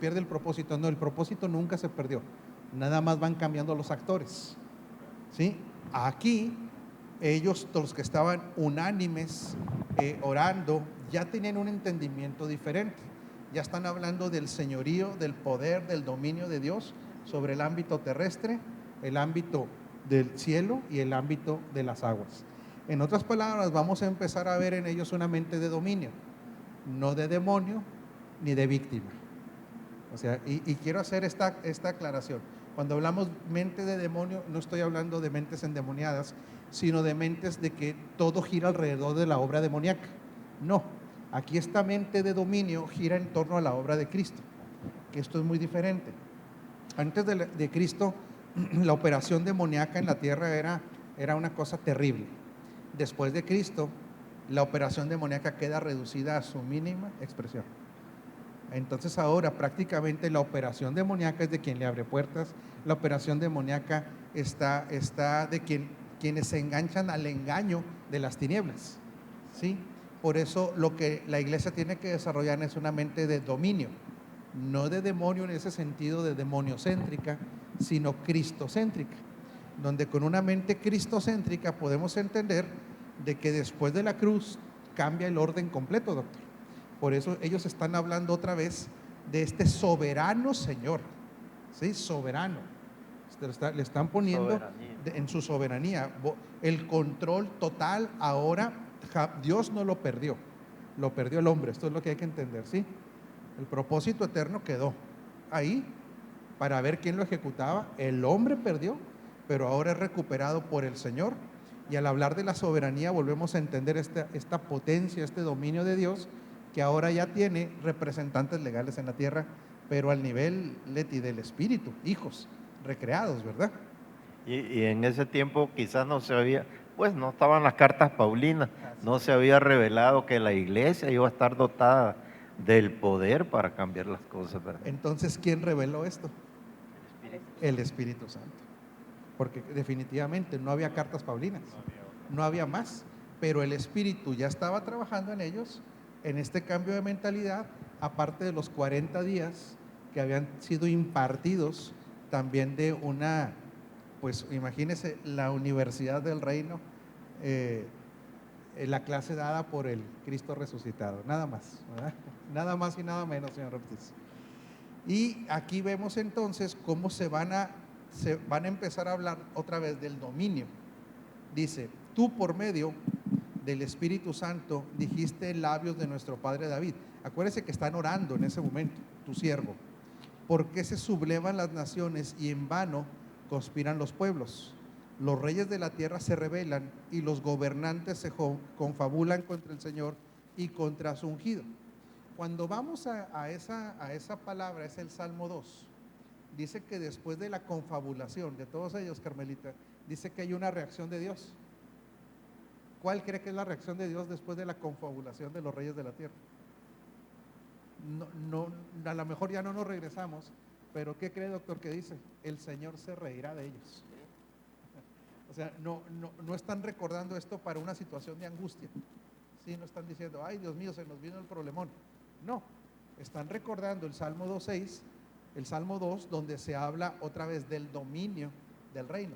pierde el propósito. No, el propósito nunca se perdió, nada más van cambiando los actores, ¿sí? Aquí ellos, los que estaban unánimes orando, ya tenían un entendimiento diferente, ya están hablando del señorío, del poder, del dominio de Dios sobre el ámbito terrestre, el ámbito del cielo y el ámbito de las aguas. En otras palabras, vamos a empezar a ver en ellos una mente de dominio, no de demonio ni de víctima. O sea, y quiero hacer esta aclaración. Cuando hablamos mente de demonio, no estoy hablando de mentes endemoniadas, sino de mentes de que todo gira alrededor de la obra demoníaca. No, aquí esta mente de dominio gira en torno a la obra de Cristo, que esto es muy diferente. Antes de Cristo, la operación demoníaca en la tierra era una cosa terrible. Después de Cristo, la operación demoníaca queda reducida a su mínima expresión. Entonces ahora prácticamente la operación demoníaca es de quien le abre puertas, la operación demoníaca está de quienes se enganchan al engaño de las tinieblas, ¿sí? Por eso lo que la iglesia tiene que desarrollar es una mente de dominio, no de demonio en ese sentido de demoniocéntrica, sino cristocéntrica, donde con una mente cristocéntrica podemos entender de que después de la cruz cambia el orden completo, doctor. Por eso ellos están hablando otra vez de este soberano Señor, ¿sí? Soberano. Le están poniendo en su soberanía el control total. Ahora Dios no lo perdió el hombre. Esto es lo que hay que entender, ¿sí? El propósito eterno quedó ahí para ver quién lo ejecutaba. El hombre perdió, pero ahora es recuperado por el Señor. Y al hablar de la soberanía volvemos a entender esta potencia, este dominio de Dios, que ahora ya tiene representantes legales en la tierra, pero al nivel, Leti, del Espíritu, hijos recreados, ¿verdad? Y en ese tiempo quizás no se había, pues no estaban las cartas paulinas, no se había revelado que la iglesia iba a estar dotada del poder para cambiar las cosas, ¿verdad? Entonces, ¿quién reveló esto? El Espíritu Santo. Porque definitivamente no había cartas paulinas, no había más, pero el Espíritu ya estaba trabajando en ellos, en este cambio de mentalidad, aparte de los 40 días que habían sido impartidos también de una, pues imagínense, la Universidad del Reino, la clase dada por el Cristo resucitado, nada más, ¿verdad? Nada más y nada menos, señor Ortiz. Y aquí vemos entonces cómo se van a empezar a hablar otra vez del dominio. Dice, tú por medio del Espíritu Santo dijiste en labios de nuestro padre David. Acuérdese que están orando en ese momento, tu siervo. ¿Por qué se sublevan las naciones y en vano conspiran los pueblos? Los reyes de la tierra se rebelan y los gobernantes se confabulan contra el Señor y contra su ungido. Cuando vamos a esa palabra, es el Salmo 2. Dice que después de la confabulación de todos ellos, Carmelita, dice que hay una reacción de Dios. ¿Cuál cree que es la reacción de Dios después de la confabulación de los reyes de la tierra? No, a lo mejor ya no nos regresamos, pero ¿qué cree, doctor, que dice? El Señor se reirá de ellos. O sea, no están recordando esto para una situación de angustia. Sí, no están diciendo, ay, Dios mío, se nos vino el problemón. No, están recordando el Salmo 2.6, el Salmo 2, donde se habla otra vez del dominio del reino.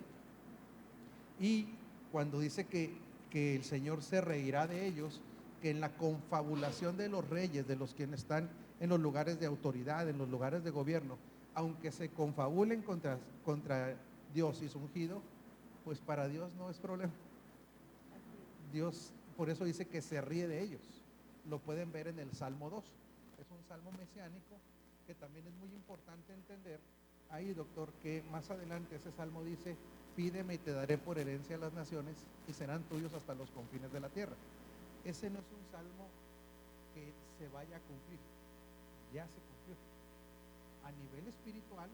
Y cuando dice que el Señor se reirá de ellos, que en la confabulación de los reyes, de los quienes están en los lugares de autoridad, en los lugares de gobierno, aunque se confabulen contra Dios y su ungido, pues para Dios no es problema. Dios, por eso dice que se ríe de ellos. Lo pueden ver en el Salmo 2. Es un salmo mesiánico que también es muy importante entender. Ahí, doctor, que más adelante ese salmo dice, pídeme y te daré por herencia a las naciones y serán tuyos hasta los confines de la tierra. Ese no es un salmo que se vaya a cumplir, ya se cumplió. A nivel espiritual,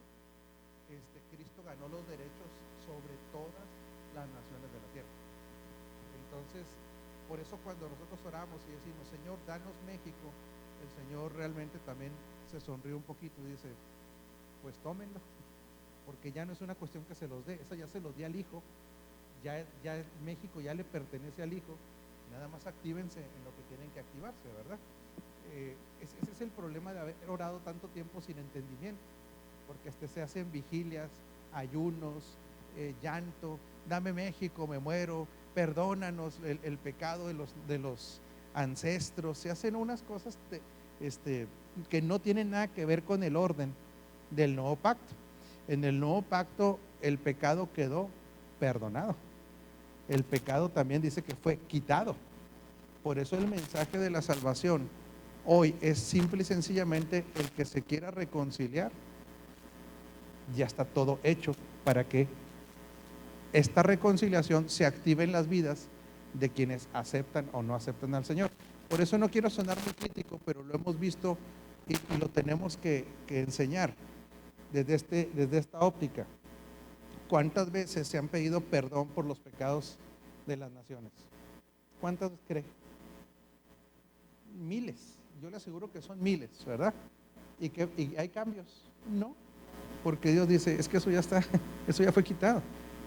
Cristo ganó los derechos sobre todas las naciones de la tierra. Entonces, por eso cuando nosotros oramos y decimos, Señor, danos México, el Señor realmente también se sonríe un poquito y dice, pues tómenlo, porque ya no es una cuestión que se los dé, eso ya se los di al Hijo, ya México ya le pertenece al Hijo, nada más actívense en lo que tienen que activarse, ¿verdad? Ese es el problema de haber orado tanto tiempo sin entendimiento, porque se hacen vigilias, ayunos, llanto, dame México, me muero, perdónanos el pecado de los ancestros. Se hacen unas cosas que no tienen nada que ver con el orden del nuevo pacto. En el nuevo pacto el pecado quedó perdonado. El pecado también dice que fue quitado. Por eso el mensaje de la salvación hoy es simple y sencillamente el que se quiera reconciliar. Ya está todo hecho para que esta reconciliación se active en las vidas de quienes aceptan o no aceptan al Señor. Por eso no quiero sonar muy crítico, pero lo hemos visto y lo tenemos que enseñar desde esta óptica. ¿Cuántas veces se han pedido perdón por los pecados de las naciones? ¿Cuántas cree? Miles. Yo le aseguro que son miles, ¿verdad? ¿Y hay cambios? No, porque Dios dice, es que eso ya está, eso ya fue quitado.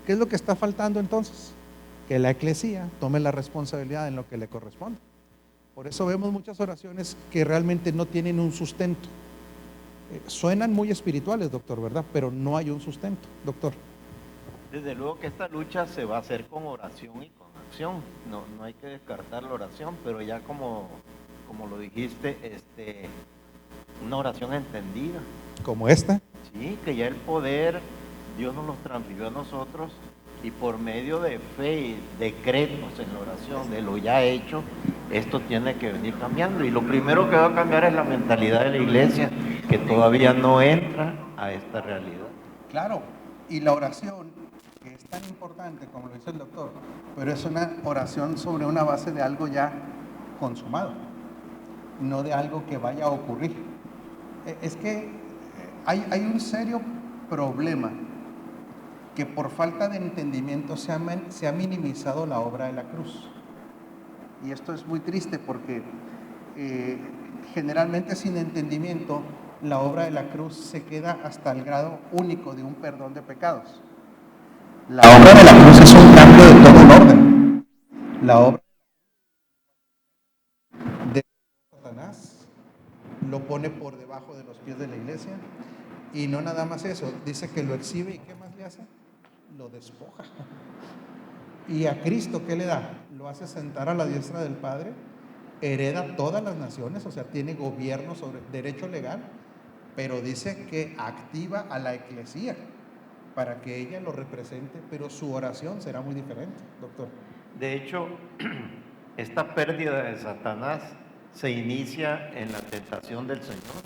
¿Qué es lo que está faltando entonces? Que la eclesía tome la responsabilidad en lo que le corresponde. Por eso vemos muchas oraciones que realmente no tienen un sustento. Suenan muy espirituales, doctor, ¿verdad? Pero no hay un sustento, doctor. Desde luego que esta lucha se va a hacer con oración y con acción. No hay que descartar la oración, pero ya como lo dijiste, una oración entendida. ¿Como esta? Sí, que ya el poder Dios nos los transfirió a nosotros y por medio de fe y decretos en la oración de lo ya hecho, esto tiene que venir cambiando. Y lo primero que va a cambiar es la mentalidad de la iglesia, que todavía no entra a esta realidad. Claro, y la oración, que es tan importante como lo dice el doctor, pero es una oración sobre una base de algo ya consumado, no de algo que vaya a ocurrir. Es que hay un serio problema, que por falta de entendimiento se ha minimizado la obra de la cruz. Y esto es muy triste porque generalmente sin entendimiento la obra de la cruz se queda hasta el grado único de un perdón de pecados. La obra de la cruz es un cambio de todo el orden. La obra de Satanás lo pone por debajo de los pies de la iglesia, y no nada más eso, dice que lo exhibe y ¿qué más le hace? Lo despoja. Y a Cristo, ¿qué le da? Lo hace sentar a la diestra del Padre, hereda todas las naciones, o sea, tiene gobierno sobre derecho legal, pero dice que activa a la eclesía para que ella lo represente, pero su oración será muy diferente, doctor. De hecho, esta pérdida de Satanás se inicia en la tentación del Señor,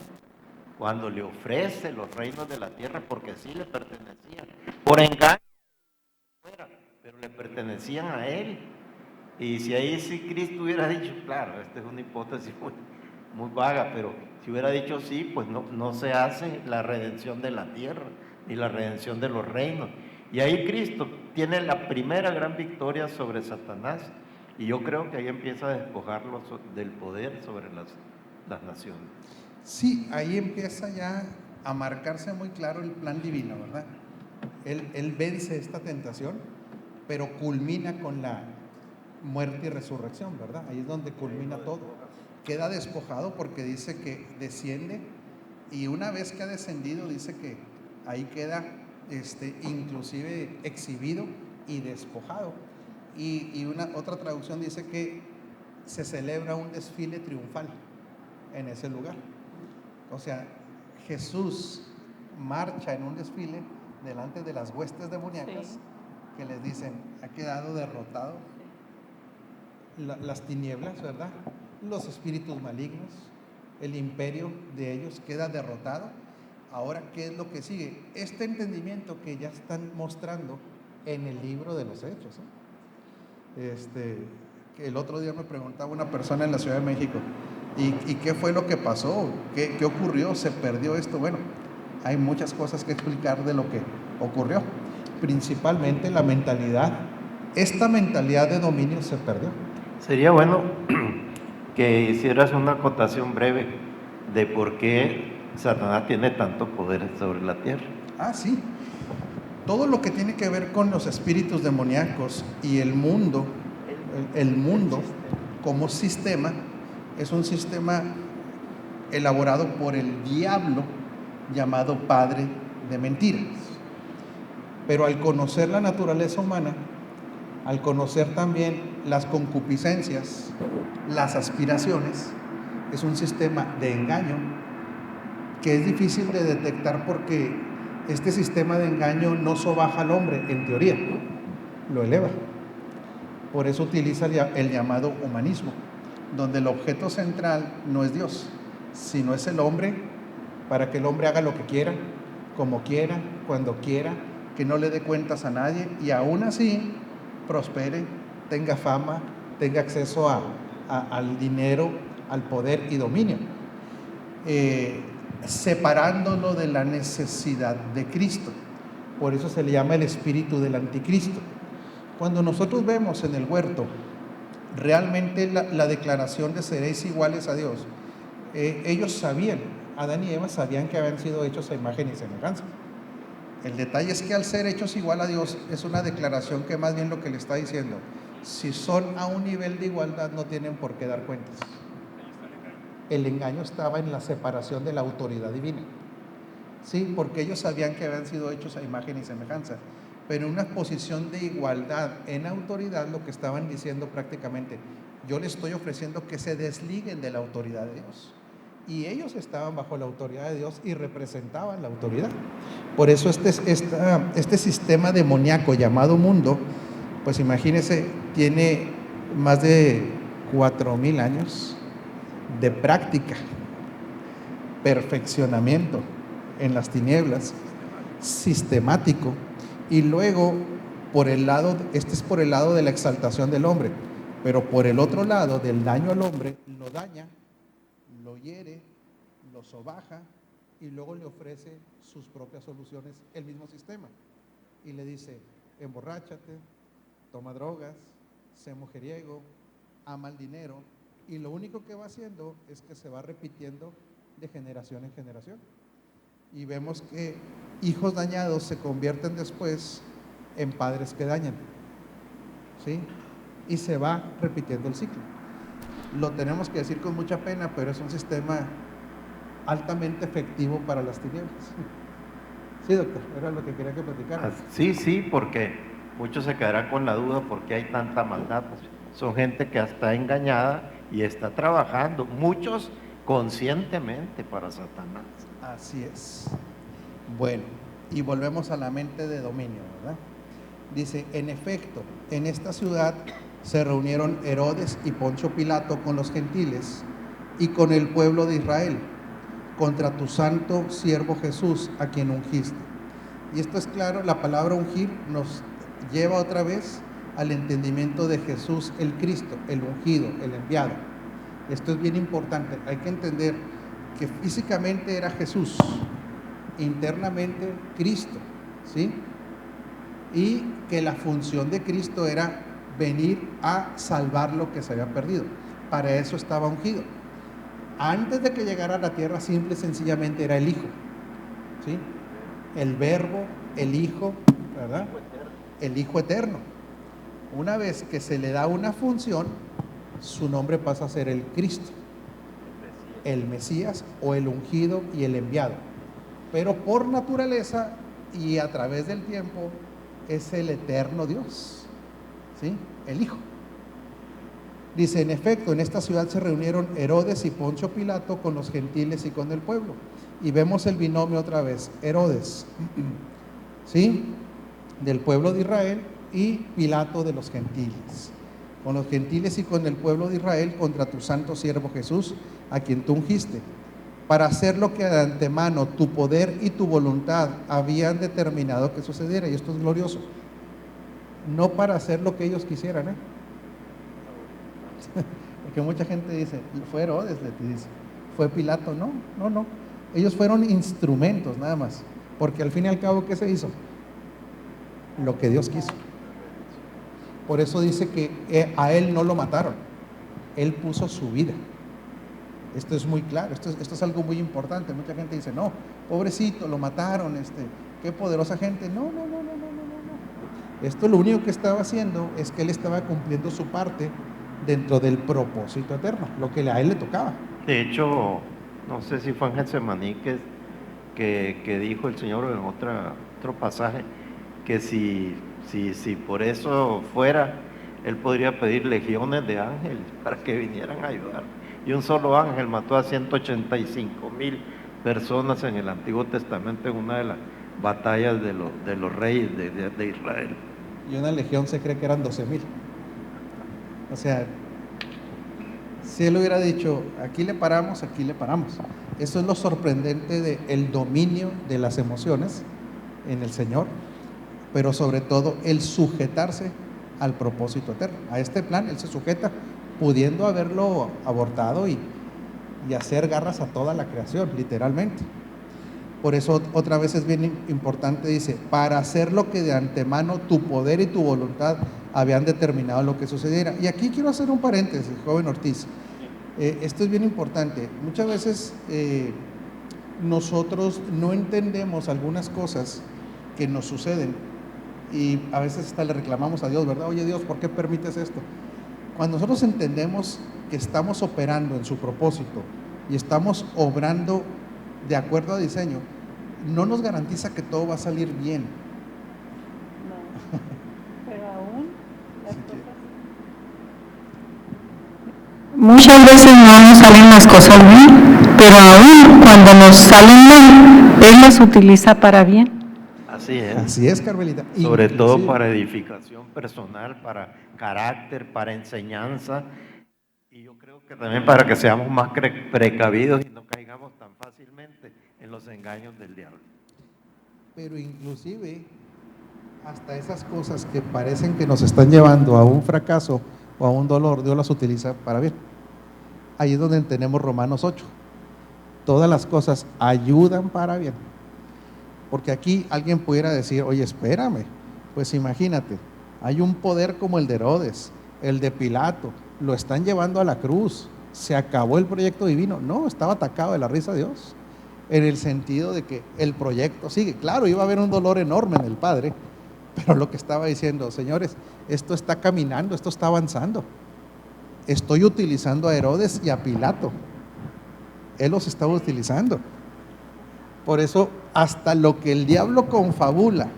cuando le ofrece los reinos de la tierra, porque sí le pertenecían, por engaño, pero le pertenecían a él. Y si ahí sí Cristo hubiera dicho, claro, esta es una hipótesis muy vaga, pero si hubiera dicho sí, pues no se hace la redención de la tierra, ni la redención de los reinos. Y ahí Cristo tiene la primera gran victoria sobre Satanás, y yo creo que ahí empieza a despojarlo del poder sobre las naciones. Sí, ahí empieza ya a marcarse muy claro el plan divino, ¿verdad? Él vence esta tentación, pero culmina con la muerte y resurrección, ¿verdad? Ahí es donde culmina todo. Queda despojado porque dice que desciende, y una vez que ha descendido dice que ahí queda inclusive exhibido y despojado. Y otra traducción dice que se celebra un desfile triunfal en ese lugar. O sea, Jesús marcha en un desfile delante de las huestes demoníacas, sí, que les dicen, ha quedado derrotado las tinieblas, ¿verdad? Los espíritus malignos, el imperio de ellos queda derrotado. Ahora, ¿qué es lo que sigue? Este entendimiento que ya están mostrando en el libro de los Hechos, que el otro día me preguntaba una persona en la Ciudad de México, ¿y qué fue lo que pasó? ¿Qué ocurrió? ¿Se perdió esto? Bueno, hay muchas cosas que explicar de lo que ocurrió. Principalmente la mentalidad. Esta mentalidad de dominio se perdió. Sería bueno que hicieras una acotación breve de por qué Satanás tiene tanto poder sobre la tierra. Sí. Todo lo que tiene que ver con los espíritus demoníacos y el mundo como sistema, es un sistema elaborado por el diablo, llamado padre de mentiras. Pero al conocer la naturaleza humana, al conocer también las concupiscencias, las aspiraciones, es un sistema de engaño que es difícil de detectar porque este sistema de engaño no sobaja al hombre, en teoría, lo eleva. Por eso utiliza el llamado humanismo, donde el objeto central no es Dios, sino es el hombre, para que el hombre haga lo que quiera, como quiera, cuando quiera, que no le dé cuentas a nadie y aún así prospere, tenga fama, tenga acceso al dinero, al poder y dominio, separándolo de la necesidad de Cristo. Por eso se le llama el espíritu del anticristo. Cuando nosotros vemos en el huerto realmente la declaración de seréis iguales a Dios, ellos sabían, Adán y Eva sabían que habían sido hechos a imagen y semejanza. El detalle es que al ser hechos igual a Dios es una declaración que más bien lo que le está diciendo, si son a un nivel de igualdad no tienen por qué dar cuentas. El engaño estaba en la separación de la autoridad divina. Sí, porque ellos sabían que habían sido hechos a imagen y semejanza, pero en una posición de igualdad en autoridad, lo que estaban diciendo prácticamente, yo les estoy ofreciendo que se desliguen de la autoridad de Dios. Y ellos estaban bajo la autoridad de Dios y representaban la autoridad. Por eso este sistema demoníaco llamado mundo, pues imagínense, tiene más de 4,000 años de práctica, perfeccionamiento en las tinieblas, sistemático, y luego por el lado, este es por el lado de la exaltación del hombre, pero por el otro lado del daño al hombre, lo daña, lo hiere, lo sobaja y luego le ofrece sus propias soluciones, el mismo sistema, y le dice, emborráchate, toma drogas, sé mujeriego, ama el dinero, y lo único que va haciendo es que se va repitiendo de generación en generación. Y vemos que hijos dañados se convierten después en padres que dañan, ¿sí? Y se va repitiendo el ciclo. Lo tenemos que decir con mucha pena, pero es un sistema altamente efectivo para las tinieblas. Sí, doctor, era lo que quería que platicara. Sí, porque muchos se quedarán con la duda por qué hay tanta maldad. Pues son gente que está engañada y está trabajando, muchos conscientemente para Satanás. Así es. Bueno, y volvemos a la mente de dominio, ¿verdad? Dice, en efecto, en esta ciudad se reunieron Herodes y Poncio Pilato con los gentiles y con el pueblo de Israel contra tu santo siervo Jesús, a quien ungiste. Y esto es claro, la palabra ungir nos lleva otra vez al entendimiento de Jesús el Cristo, el ungido, el enviado. Esto es bien importante, hay que entender que físicamente era Jesús, internamente Cristo, ¿sí? Y que la función de Cristo era venir a salvar lo que se había perdido. Para eso estaba ungido. Antes de que llegara a la tierra, simple y sencillamente era el Hijo, ¿sí? El Verbo, el Hijo, ¿verdad? El Hijo eterno. Una vez que se le da una función, su nombre pasa a ser el Cristo, el Mesías o el ungido y el enviado. Pero por naturaleza y a través del tiempo es el eterno Dios, ¿sí? El Hijo. Dice, en efecto, en esta ciudad se reunieron Herodes y Poncio Pilato con los gentiles y con el pueblo. Y vemos el binomio otra vez, Herodes, ¿sí? Del pueblo de Israel, y Pilato de los gentiles. Con los gentiles y con el pueblo de Israel contra tu santo siervo Jesús, a quien tú ungiste, para hacer lo que de antemano tu poder y tu voluntad habían determinado que sucediera. Y esto es glorioso. No para hacer lo que ellos quisieran, ¿eh? Porque mucha gente dice, fue Herodes, le dice, fue Pilato. No. Ellos fueron instrumentos nada más. Porque al fin y al cabo, ¿qué se hizo? Lo que Dios quiso. Por eso dice que a él no lo mataron. Él puso su vida. Esto es muy claro, esto es algo muy importante. Mucha gente dice, no, pobrecito, lo mataron, qué poderosa gente. No. Esto lo único que estaba haciendo es que él estaba cumpliendo su parte dentro del propósito eterno, lo que a él le tocaba. De hecho, no sé si fue en Getsemaní que dijo el Señor en otro pasaje, que si por eso fuera, Él podría pedir legiones de ángeles para que vinieran a ayudar. Y un solo ángel mató a 185,000 personas en el Antiguo Testamento en una de las batallas de los reyes de Israel. Y una legión se cree que eran 12,000. O sea, si él hubiera dicho, aquí le paramos, aquí le paramos. Eso es lo sorprendente del dominio de las emociones en el Señor, pero sobre todo el sujetarse al propósito eterno. A este plan él se sujeta, pudiendo haberlo abortado y hacer garras a toda la creación, literalmente. Por eso otra vez es bien importante, dice, para hacer lo que de antemano tu poder y tu voluntad habían determinado lo que sucediera. Y aquí quiero hacer un paréntesis, joven Ortiz. Esto es bien importante. Muchas veces nosotros no entendemos algunas cosas que nos suceden y a veces hasta le reclamamos a Dios, ¿verdad? Oye Dios, ¿por qué permites esto? Cuando nosotros entendemos que estamos operando en su propósito y estamos obrando de acuerdo a diseño, no nos garantiza que todo va a salir bien. No, pero aún las cosas... Muchas veces no nos salen las cosas bien, pero aún cuando nos salen mal, Él las utiliza para bien. Así es, Carmelita. Sobre todo para edificación personal, para carácter, para enseñanza, y yo creo que también para que seamos más precavidos y no caigamos tan fácilmente en los engaños del diablo. Pero inclusive hasta esas cosas que parecen que nos están llevando a un fracaso o a un dolor, Dios las utiliza para bien. Ahí es donde tenemos Romanos 8. Todas las cosas ayudan para bien. Porque aquí alguien pudiera decir, oye, espérame, pues imagínate, hay un poder como el de Herodes, el de Pilato, lo están llevando a la cruz, se acabó el proyecto divino. No, estaba atacado de la risa de Dios, en el sentido de que el proyecto sigue. Claro, iba a haber un dolor enorme en el Padre, pero lo que estaba diciendo, señores, esto está caminando, esto está avanzando. Estoy utilizando a Herodes y a Pilato. Él los estaba utilizando. Por eso, hasta lo que el diablo confabula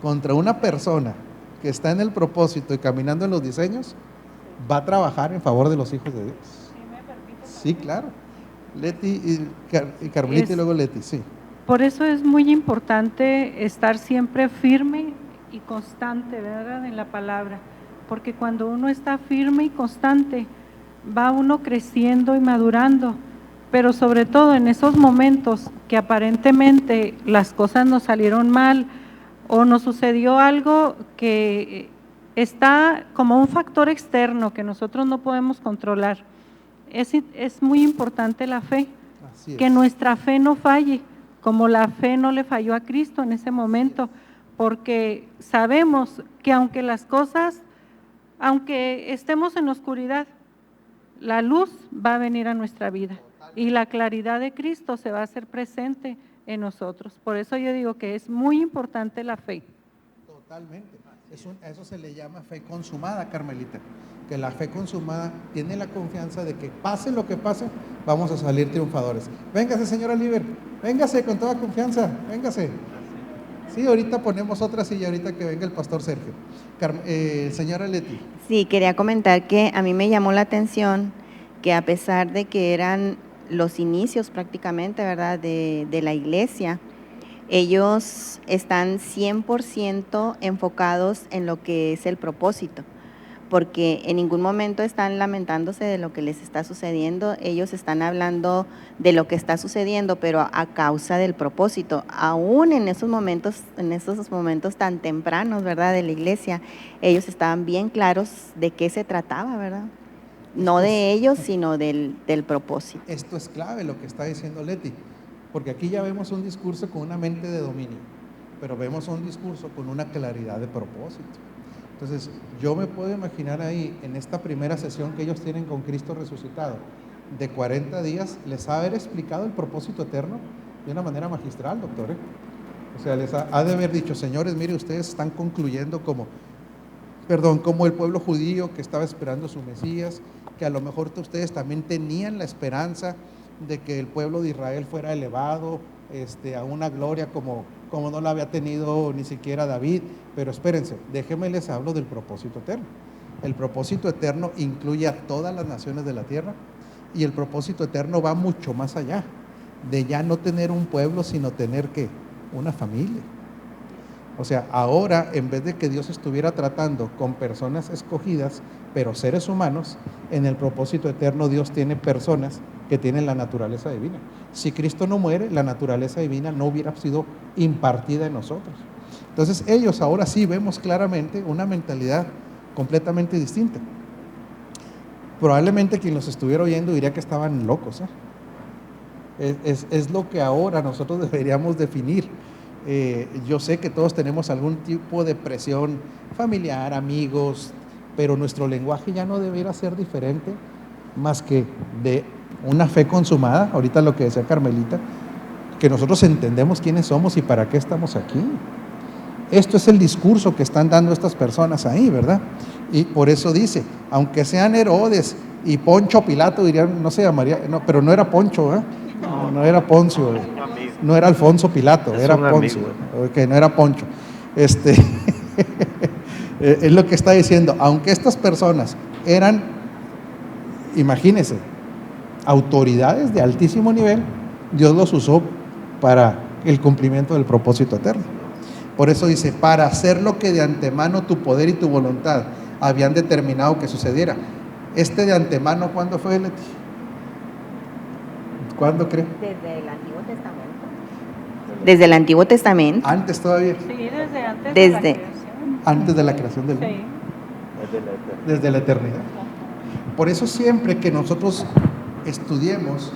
contra una persona que está en el propósito y caminando en los diseños, va a trabajar en favor de los hijos de Dios. Sí, claro. Leti y Carmelita y luego Leti, sí. Por eso es muy importante estar siempre firme y constante, ¿verdad?, en la palabra, porque cuando uno está firme y constante, va uno creciendo y madurando, pero sobre todo en esos momentos que aparentemente las cosas nos salieron mal o nos sucedió algo que está como un factor externo que nosotros no podemos controlar. Es muy importante la fe, que nuestra fe no falle, como la fe no le falló a Cristo en ese momento, porque sabemos que aunque las cosas, aunque estemos en oscuridad, la luz va a venir a nuestra vida y la claridad de Cristo se va a hacer presente en nosotros. Por eso yo digo que es muy importante la fe. Totalmente. Eso se le llama fe consumada, Carmelita. Que la fe consumada tiene la confianza de que pase lo que pase, vamos a salir triunfadores. Véngase, señora Liber, véngase con toda confianza, véngase. Sí, ahorita ponemos otra silla, ahorita que venga el pastor Sergio. Señora Leti. Sí, quería comentar que a mí me llamó la atención que a pesar de que eran los inicios prácticamente, ¿verdad?, de la iglesia, ellos están 100% enfocados en lo que es el propósito, porque en ningún momento están lamentándose de lo que les está sucediendo, ellos están hablando de lo que está sucediendo, pero a causa del propósito. Aún en esos momentos tan tempranos, ¿verdad?, de la iglesia, ellos estaban bien claros de qué se trataba, ¿verdad? No de ellos, sino del propósito. Esto es clave lo que está diciendo Leti, porque aquí ya vemos un discurso con una mente de dominio, pero vemos un discurso con una claridad de propósito. Entonces, yo me puedo imaginar ahí, en esta primera sesión que ellos tienen con Cristo resucitado, de 40 días, les ha haber explicado el propósito eterno de una manera magistral, doctor. O sea, les ha de haber dicho, señores, mire, ustedes están concluyendo como el pueblo judío que estaba esperando su Mesías, que a lo mejor ustedes también tenían la esperanza, de que el pueblo de Israel fuera elevado a una gloria como no la había tenido ni siquiera David. Pero espérense, déjenme les hablo del propósito eterno. El propósito eterno incluye a todas las naciones de la tierra, y el propósito eterno va mucho más allá de ya no tener un pueblo, sino tener ¿qué? Una familia. O sea, ahora, en vez de que Dios estuviera tratando con personas escogidas, pero seres humanos, en el propósito eterno Dios tiene personas que tienen la naturaleza divina. Si Cristo no muere, la naturaleza divina no hubiera sido impartida en nosotros. Entonces ellos ahora sí vemos claramente una mentalidad completamente distinta. Probablemente quien los estuviera oyendo diría que estaban locos, ¿eh? Es lo que ahora nosotros deberíamos definir. Yo sé que todos tenemos algún tipo de presión familiar, amigos, pero nuestro lenguaje ya no debería ser diferente más que de una fe consumada. Ahorita lo que decía Carmelita, que nosotros entendemos quiénes somos y para qué estamos aquí. Esto es el discurso que están dando estas personas ahí, ¿verdad? Y por eso dice, aunque sean Herodes y Poncho Pilato, dirían, no se llamaría, no, pero no era Poncho, ¿eh? No era Poncio, no era Alfonso Pilato, era Poncio, que no era Poncho. Es lo que está diciendo, aunque estas personas eran, imagínense, autoridades de altísimo nivel, Dios los usó para el cumplimiento del propósito eterno. Por eso dice, para hacer lo que de antemano tu poder y tu voluntad habían determinado que sucediera. De antemano, ¿cuándo fue, Leti? ¿Cuándo cree? Desde el Antiguo Testamento. Desde el Antiguo Testamento. Antes todavía. Sí, desde antes Desde- de la creación. Antes de la creación del mundo. Sí. Desde la eternidad. Por eso siempre que nosotros estudiemos,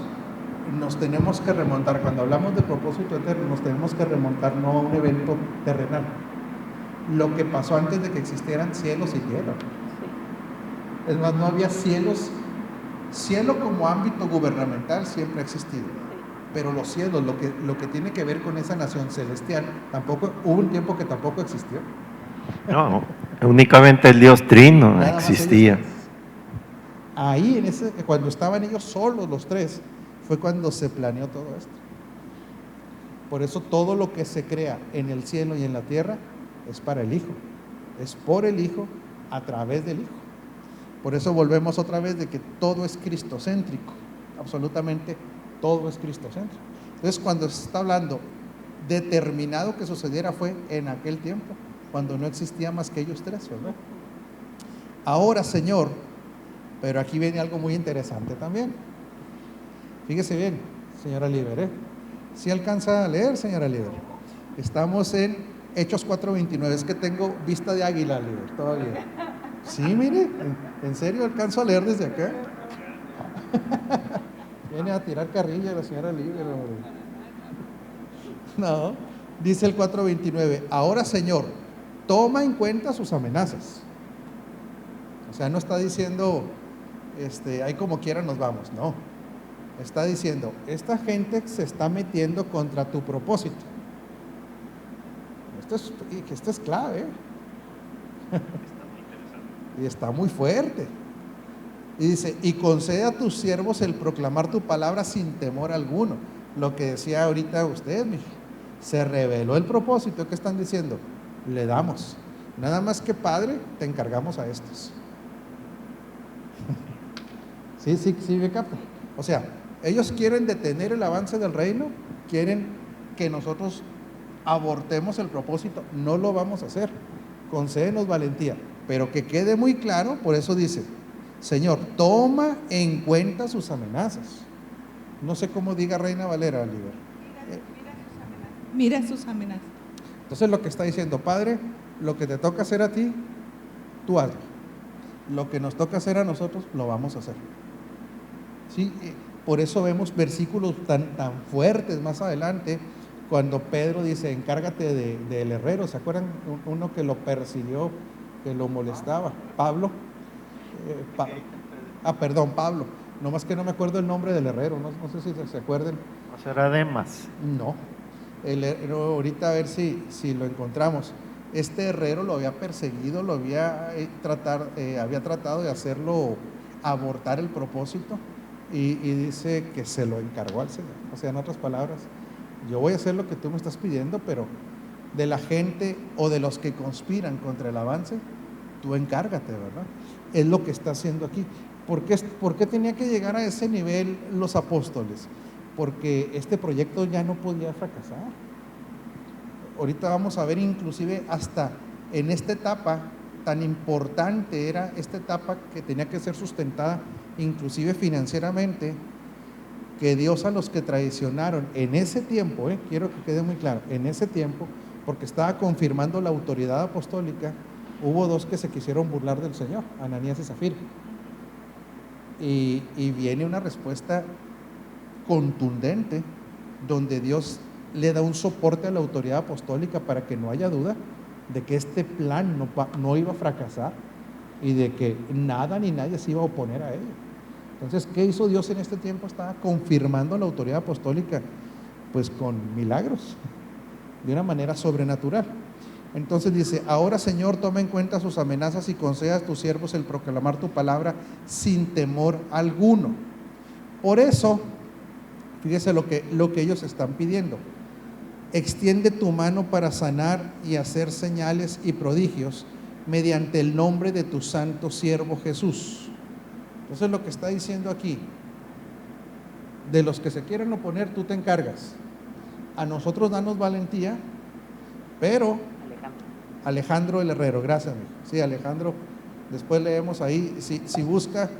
nos tenemos que remontar, cuando hablamos de propósito eterno, nos tenemos que remontar no a un evento terrenal, lo que pasó antes de que existieran cielos y tierra. Sí. Es más, no había cielos. Cielo como ámbito gubernamental siempre ha existido, pero los cielos, lo que tiene que ver con esa nación celestial, tampoco, hubo un tiempo que tampoco existió. No, únicamente el Dios Trino Nada más existía. ellos. Ahí, cuando estaban ellos solos, los tres, fue cuando se planeó todo esto. Por eso todo lo que se crea en el cielo y en la tierra es para el Hijo, es por el Hijo, a través del Hijo. Por eso volvemos otra vez de que todo es cristocéntrico, absolutamente todo es cristocéntrico. Entonces, cuando se está hablando determinado que sucediera, fue en aquel tiempo, cuando no existía más que ellos tres, ¿verdad? Ahora, Señor, pero aquí viene algo muy interesante también. Fíjese bien, señora Liber, ¿sí alcanza a leer, señora Liber? Estamos en Hechos 4:29, es que tengo vista de águila, Liber, todavía. Sí, mire, en serio alcanzo a leer desde acá. Viene a tirar carrilla la señora Liber. No, dice el 4:29, ahora, Señor, toma en cuenta sus amenazas. O sea, no está diciendo, ahí como quiera nos vamos, no. Está diciendo, esta gente se está metiendo contra tu propósito. Esto es clave, ¿eh? Y está muy fuerte. Y dice, y concede a tus siervos el proclamar tu palabra sin temor alguno. Lo que decía ahorita usted, mija. Se reveló el propósito. ¿Qué están diciendo? Le damos. Nada más que, Padre, te encargamos a estos. Sí, me capta. O sea, ellos quieren detener el avance del reino, quieren que nosotros abortemos el propósito. No lo vamos a hacer. Concédenos valentía. Pero que quede muy claro, por eso dice, Señor, toma en cuenta sus amenazas. No sé cómo diga Reina Valera, Oliver. Mira sus amenazas. Entonces lo que está diciendo, Padre, lo que te toca hacer a ti, tú hazlo. Lo que nos toca hacer a nosotros, lo vamos a hacer. ¿Sí? Por eso vemos versículos tan fuertes más adelante, cuando Pedro dice, encárgate del herrero. ¿Se acuerdan? Uno que lo persiguió, que lo molestaba. Pablo. Pablo. Nomás que no me acuerdo el nombre del herrero. No sé si se acuerdan. ¿No será Demas? No. Ahorita a ver si lo encontramos. Este herrero lo había perseguido, lo había tratado de hacerlo abortar el propósito. y dice que se lo encargó al Señor. O sea, en otras palabras, yo voy a hacer lo que tú me estás pidiendo, pero de la gente o de los que conspiran contra el avance, tú encárgate, ¿verdad? Es lo que está haciendo aquí. ¿Por qué tenía que llegar a ese nivel los apóstoles? Porque este proyecto ya no podía fracasar. Ahorita vamos a ver inclusive hasta en esta etapa tan importante, era esta etapa que tenía que ser sustentada inclusive financieramente, que Dios a los que traicionaron en ese tiempo, quiero que quede muy claro, en ese tiempo, porque estaba confirmando la autoridad apostólica, hubo dos que se quisieron burlar del Señor, Ananías y Zafira. Y viene una respuesta contundente, donde Dios le da un soporte a la autoridad apostólica para que no haya duda de que este plan no iba a fracasar y de que nada ni nadie se iba a oponer a ello. Entonces, ¿qué hizo Dios en este tiempo? Estaba confirmando la autoridad apostólica, pues con milagros, de una manera sobrenatural. Entonces dice: ahora, Señor, toma en cuenta sus amenazas y conceda a tus siervos el proclamar tu palabra sin temor alguno. Por eso, fíjese lo que ellos están pidiendo: extiende tu mano para sanar y hacer señales y prodigios mediante el nombre de tu santo siervo Jesús. Entonces, lo que está diciendo aquí, de los que se quieren oponer, tú te encargas. A nosotros danos valentía, pero Alejandro el Herrero, gracias, mijo. Sí, Alejandro, después leemos ahí, si busca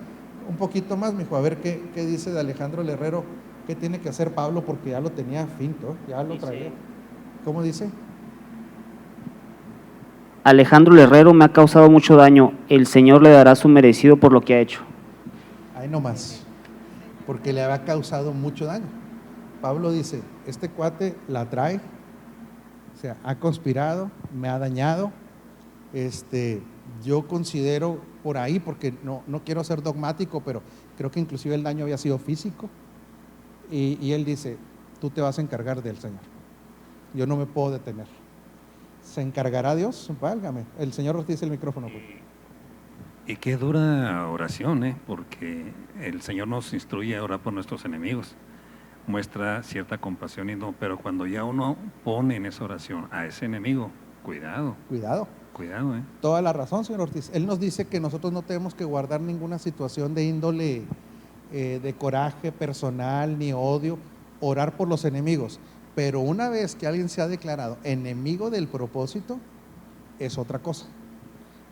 un poquito más, mijo, a ver qué dice de Alejandro el Herrero, qué tiene que hacer Pablo, porque ya lo tenía finto, ya lo traía. ¿Cómo dice? Alejandro el Herrero me ha causado mucho daño, el Señor le dará su merecido por lo que ha hecho. Ahí nomás, porque le había causado mucho daño. Pablo dice: este cuate la trae, o sea, ha conspirado, me ha dañado. Yo considero por ahí, porque no quiero ser dogmático, pero creo que inclusive el daño había sido físico. Y él dice: tú te vas a encargar del Señor, yo no me puedo detener. ¿Se encargará Dios? Válgame. El Señor nos dice el micrófono. Y qué dura oración, porque el Señor nos instruye a orar por nuestros enemigos, muestra cierta compasión, pero cuando ya uno pone en esa oración a ese enemigo, cuidado. Toda la razón, señor Ortiz. Él nos dice que nosotros no tenemos que guardar ninguna situación de índole de coraje personal ni odio, orar por los enemigos, pero una vez que alguien se ha declarado enemigo del propósito, es otra cosa.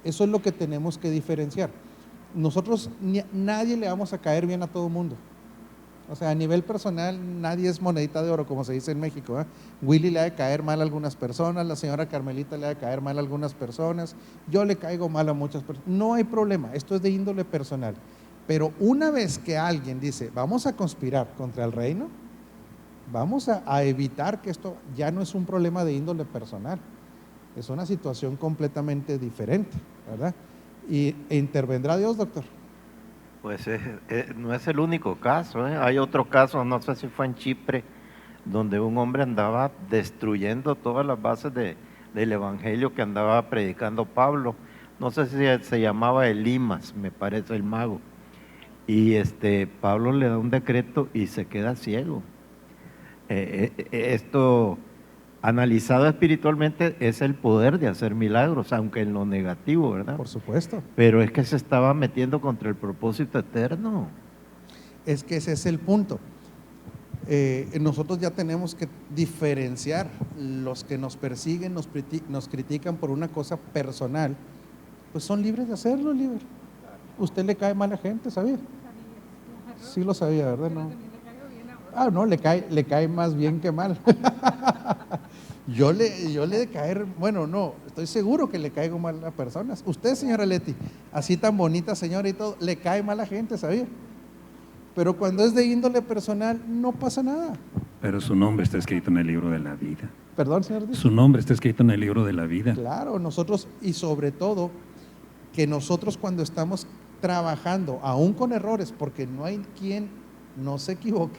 Eso es lo que tenemos que diferenciar. Nosotros, nadie le vamos a caer bien a todo el mundo. O sea, a nivel personal, nadie es monedita de oro, como se dice en México, ¿eh? Willy le ha de caer mal a algunas personas, la señora Carmelita le ha de caer mal a algunas personas, yo le caigo mal a muchas personas. No hay problema, esto es de índole personal. Pero una vez que alguien dice: vamos a conspirar contra el reino, vamos a evitar que esto ya no es un problema de índole personal, es una situación completamente diferente, ¿verdad? ¿E intervendrá Dios, doctor? Pues no es el único caso, ¿eh? Hay otro caso, no sé si fue en Chipre, donde un hombre andaba destruyendo todas las bases del evangelio que andaba predicando Pablo. No sé si se llamaba Elimas, me parece, el mago. Y Pablo le da un decreto y se queda ciego. Esto, analizado espiritualmente, es el poder de hacer milagros, aunque en lo negativo, ¿verdad? Por supuesto. Pero es que se estaba metiendo contra el propósito eterno. Es que ese es el punto. Nosotros ya tenemos que diferenciar los que nos persiguen, nos critican por una cosa personal, pues son libres de hacerlo, libre. Usted le cae mal a gente, ¿sabía? Sí lo sabía, ¿verdad? No, le cae más bien que mal. Yo le de caer, bueno, no, estoy seguro que le caigo mal a personas. Usted, señora Leti, así tan bonita señora y todo, le cae mal a gente, ¿sabía? Pero cuando es de índole personal, no pasa nada. Pero su nombre está escrito en el libro de la vida. Perdón, señor. Su nombre está escrito en el libro de la vida. Claro, nosotros, y sobre todo, que nosotros cuando estamos trabajando, aún con errores, porque no hay quien no se equivoque,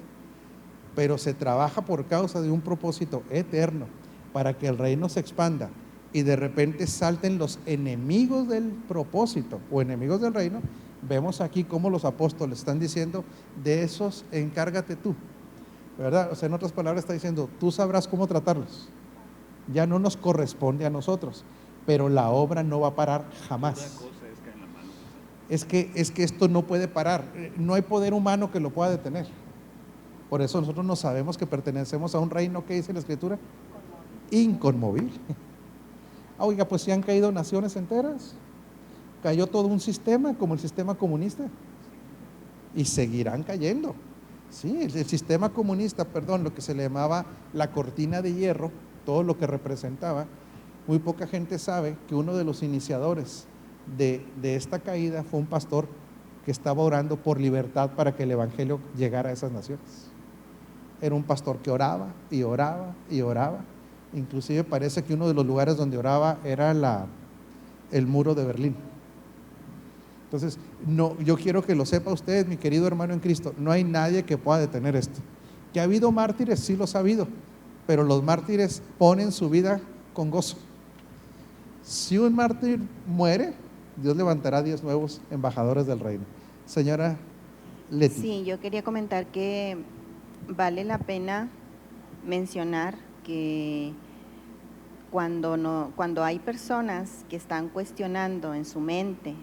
pero se trabaja por causa de un propósito eterno, para que el reino se expanda, y de repente salten los enemigos del propósito o enemigos del reino, Vemos aquí cómo los apóstoles están diciendo, de esos encárgate tú, ¿verdad? O sea, en otras palabras está diciendo, tú sabrás cómo tratarlos. Ya no nos corresponde a nosotros, pero la obra no va a parar jamás. Es que esto no puede parar, no hay poder humano que lo pueda detener. Por eso nosotros no sabemos que pertenecemos a un reino que dice la Escritura, inconmovible. Oiga, pues si han caído naciones enteras, cayó todo un sistema como el sistema comunista y seguirán cayendo. Sí, el sistema comunista, perdón, lo que se le llamaba la cortina de hierro, todo lo que representaba, muy poca gente sabe que uno de los iniciadores de esta caída fue un pastor que estaba orando por libertad para que el evangelio llegara a esas naciones. Era un pastor que oraba y oraba y oraba. Inclusive parece que uno de los lugares donde oraba era el muro de Berlín. Entonces, no, yo quiero que lo sepa usted, mi querido hermano en Cristo, no hay nadie que pueda detener esto. ¿Que ha habido mártires? Sí los ha habido, pero los mártires ponen su vida con gozo. Si un mártir muere, Dios levantará 10 nuevos embajadores del reino. Señora Leti. Sí, yo quería comentar que vale la pena mencionar que cuando hay personas que están cuestionando en su mente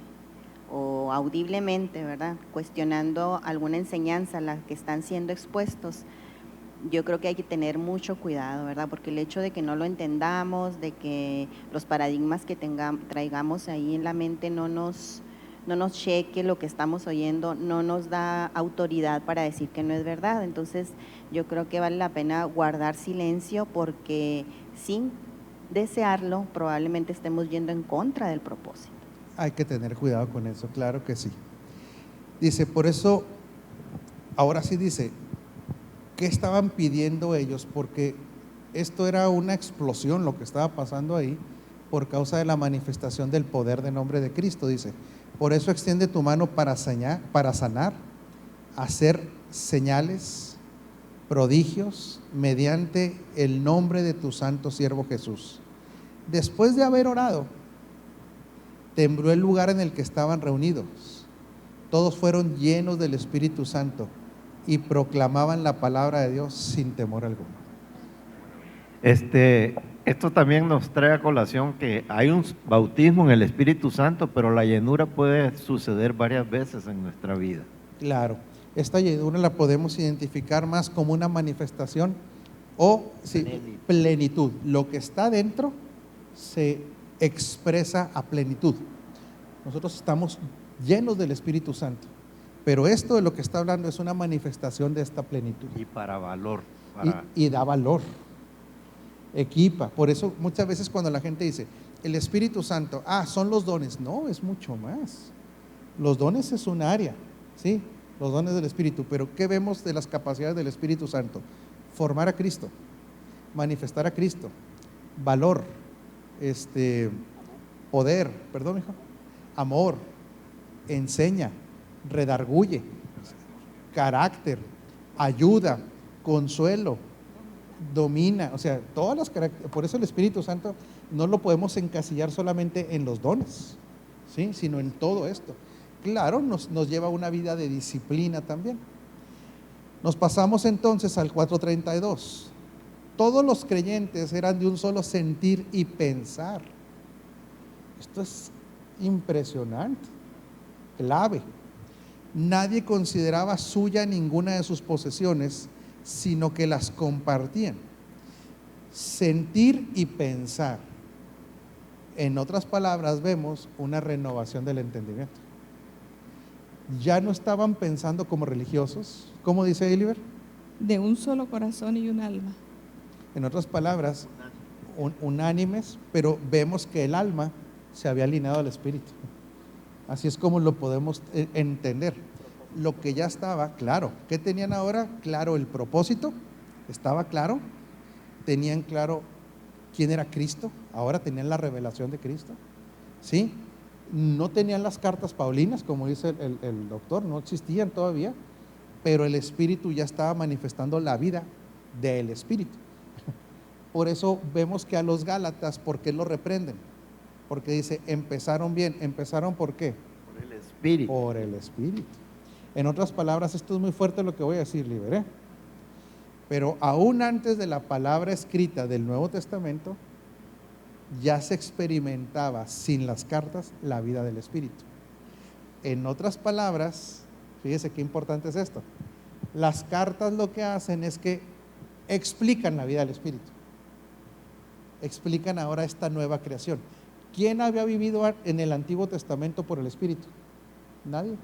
o audiblemente, ¿verdad?, cuestionando alguna enseñanza a la que están siendo expuestos, yo creo que hay que tener mucho cuidado, ¿verdad?, porque el hecho de que no lo entendamos, de que los paradigmas que traigamos ahí en la mente no nos cheque lo que estamos oyendo, no nos da autoridad para decir que no es verdad. Entonces yo creo que vale la pena guardar silencio, porque sin desearlo probablemente estemos yendo en contra del propósito. Hay que tener cuidado con eso, claro que sí. Dice, por eso, ahora sí dice, ¿qué estaban pidiendo ellos? Porque esto era una explosión lo que estaba pasando ahí por causa de la manifestación del poder de nombre de Cristo. Dice, por eso extiende tu mano para sanar, hacer señales, prodigios, mediante el nombre de tu santo siervo Jesús. Después de haber orado, tembló el lugar en el que estaban reunidos. Todos fueron llenos del Espíritu Santo y proclamaban la palabra de Dios sin temor alguno. Esto también nos trae a colación que hay un bautismo en el Espíritu Santo, pero la llenura puede suceder varias veces en nuestra vida. Claro, esta llenura la podemos identificar más como una manifestación o plenitud. Lo que está dentro se expresa a plenitud. Nosotros estamos llenos del Espíritu Santo, pero esto de lo que está hablando es una manifestación de esta plenitud. Y para valor. Y da valor, equipa. Por eso muchas veces cuando la gente dice, el Espíritu Santo, son los dones. No, es mucho más. Los dones es un área, ¿sí? Los dones del Espíritu, pero ¿qué vemos de las capacidades del Espíritu Santo? Formar a Cristo, manifestar a Cristo, valor, poder, perdón, hijo, amor, enseña, redarguye, carácter, ayuda, consuelo, domina, o sea, todas las características. Por eso el Espíritu Santo no lo podemos encasillar solamente en los dones, ¿sí?, sino en todo esto. Claro, nos lleva a una vida de disciplina también. Nos pasamos entonces al 4:32. Todos los creyentes eran de un solo sentir y pensar. Esto es impresionante, clave. Nadie consideraba suya ninguna de sus posesiones, sino que las compartían. Sentir y pensar. En otras palabras, vemos una renovación del entendimiento. Ya no estaban pensando como religiosos, ¿cómo dice Eliber? De un solo corazón y un alma. En otras palabras, unánimes, pero vemos que el alma se había alineado al espíritu. Así es como lo podemos entender. Lo que ya estaba claro. ¿Qué tenían ahora? Claro, el propósito estaba claro. Tenían claro quién era Cristo. Ahora tenían la revelación de Cristo, ¿sí? No tenían las cartas paulinas, como dice el doctor, no existían todavía, pero el Espíritu ya estaba manifestando la vida del Espíritu. Por eso vemos que a los Gálatas, ¿por qué lo reprenden? Porque dice, empezaron bien. ¿Empezaron por qué? Por el Espíritu. Espíritu. Por el Espíritu. En otras palabras, esto es muy fuerte lo que voy a decir, Liber, pero aún antes de la palabra escrita del Nuevo Testamento, ya se experimentaba sin las cartas la vida del Espíritu. En otras palabras, fíjese qué importante es esto. Las cartas lo que hacen es que explican la vida del Espíritu. Explican ahora esta nueva creación. ¿Quién había vivido en el Antiguo Testamento por el Espíritu? Nadie.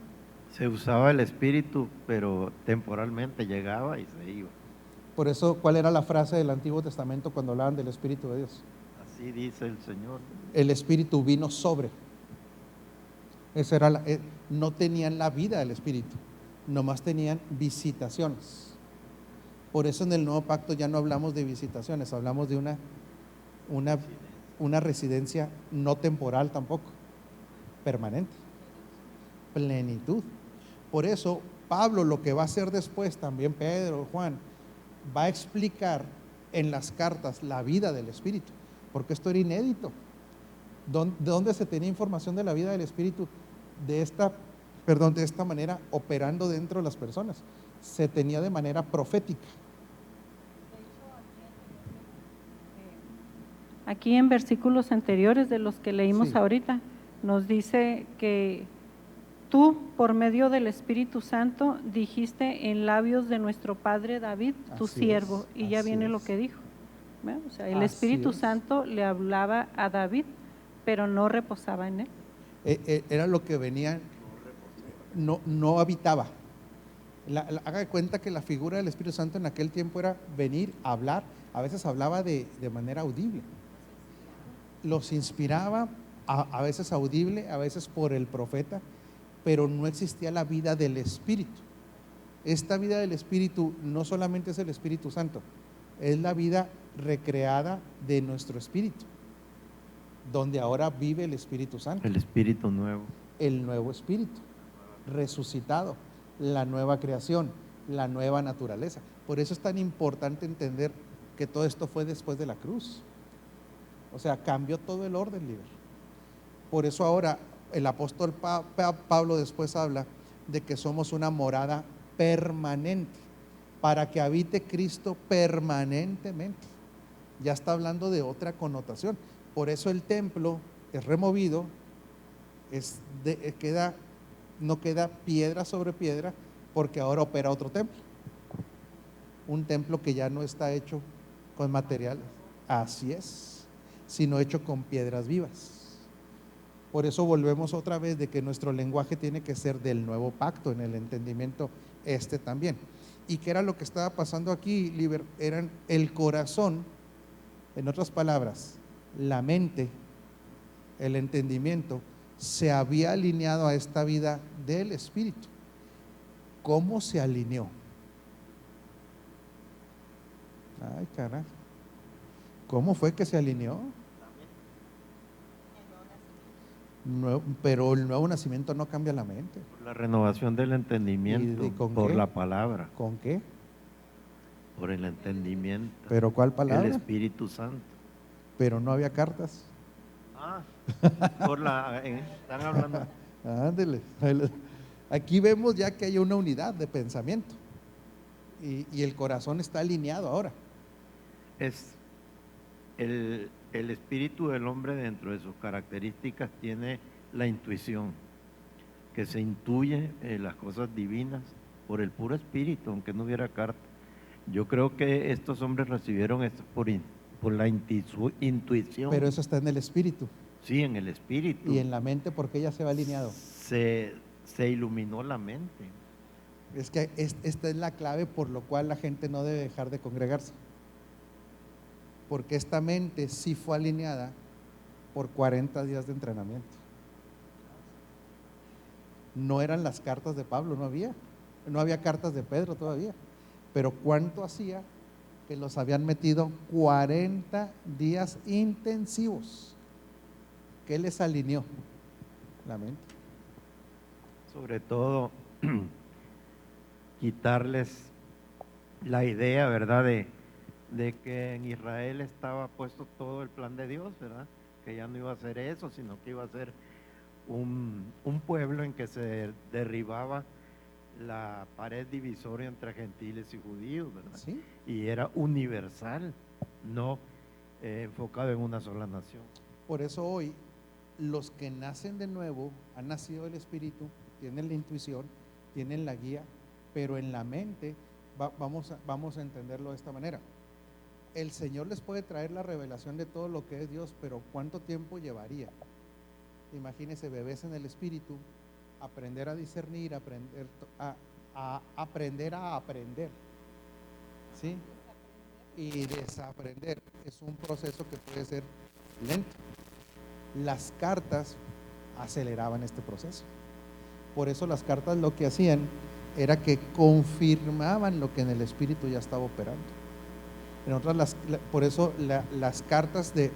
Se usaba el Espíritu, pero temporalmente llegaba y se iba. Por eso, ¿cuál era la frase del Antiguo Testamento cuando hablaban del Espíritu de Dios? Así dice el Señor. El Espíritu vino sobre. Esa era no tenían la vida del Espíritu, nomás tenían visitaciones. Por eso en el Nuevo Pacto ya no hablamos de visitaciones, hablamos de una residencia no temporal tampoco, permanente, plenitud. Por eso Pablo lo que va a hacer después, también Pedro, Juan, va a explicar en las cartas la vida del Espíritu, porque esto era inédito. ¿De dónde se tenía información de la vida del Espíritu? De esta manera, operando dentro de las personas. Se tenía de manera profética. Aquí en versículos anteriores de los que leímos Sí. ahorita, nos dice que tú, por medio del Espíritu Santo, dijiste en labios de nuestro padre David, tu Así siervo, es, y ya así viene lo es. que dijo. ¿Ve? O sea, el Así Espíritu es. Santo le hablaba a David, pero no reposaba en él. Era lo que venía, no habitaba. Haga de cuenta que la figura del Espíritu Santo en aquel tiempo era venir, hablar, a veces hablaba de manera audible. Los inspiraba, a veces audible, a veces por el profeta, pero no existía la vida del Espíritu. Esta vida del Espíritu no solamente es el Espíritu Santo, es la vida recreada de nuestro espíritu, donde ahora vive el Espíritu Santo, El Espíritu nuevo. el nuevo espíritu, resucitado, la nueva creación, la nueva naturaleza. Por eso es tan importante entender que todo esto fue después de la cruz. O sea, cambió todo el orden, líder. Por eso ahora el apóstol Pablo después habla de que somos una morada permanente, para que habite Cristo permanentemente. Ya está hablando de otra connotación. Por eso el templo es removido, no queda piedra sobre piedra, porque ahora opera otro templo. Un templo que ya no está hecho con materiales, así es, sino hecho con piedras vivas. Por eso volvemos otra vez de que nuestro lenguaje tiene que ser del nuevo pacto, en el entendimiento también. ¿Y qué era lo que estaba pasando aquí, Liber? Eran el corazón, en otras palabras, la mente, el entendimiento, se había alineado a esta vida del Espíritu. ¿Cómo se alineó? Ay, carajo. ¿Cómo fue que se alineó? Pero el nuevo nacimiento no cambia la mente. Por la renovación del entendimiento, ¿Y con por qué? la palabra, ¿Con qué? por el entendimiento. ¿Pero cuál palabra? El Espíritu Santo. Pero no había cartas. Ah, están hablando. Ándele. Aquí vemos ya que hay una unidad de pensamiento y el corazón está alineado ahora. Es el espíritu del hombre, dentro de sus características, tiene la intuición, que se intuye las cosas divinas por el puro espíritu, aunque no hubiera carta. Yo creo que estos hombres recibieron esto por la intuición. Pero eso está en el espíritu. Sí, en el espíritu. Y en la mente, porque ya se va alineado. Se iluminó la mente. Es que esta es la clave por lo cual la gente no debe dejar de congregarse. Porque esta mente sí fue alineada por 40 días de entrenamiento. No eran las cartas de Pablo, no había cartas de Pedro todavía. Pero ¿cuánto hacía que los habían metido 40 días intensivos? ¿Qué les alineó? La mente. Sobre todo, quitarles la idea, ¿verdad?, de que en Israel estaba puesto todo el plan de Dios, ¿verdad? Que ya no iba a ser eso, sino que iba a ser un pueblo en que se derribaba la pared divisoria entre gentiles y judíos, ¿verdad? ¿Sí? Y era universal, no enfocado en una sola nación. Por eso hoy los que nacen de nuevo han nacido del Espíritu, tienen la intuición, tienen la guía, pero en la mente vamos a entenderlo de esta manera. El Señor les puede traer la revelación de todo lo que es Dios, pero ¿cuánto tiempo llevaría? Imagínense, bebés en el Espíritu, aprender a discernir, aprender a aprender, ¿sí? Y desaprender es un proceso que puede ser lento. Las cartas aceleraban este proceso. Por eso las cartas lo que hacían era que confirmaban lo que en el Espíritu ya estaba operando. En otras, por eso las cartas de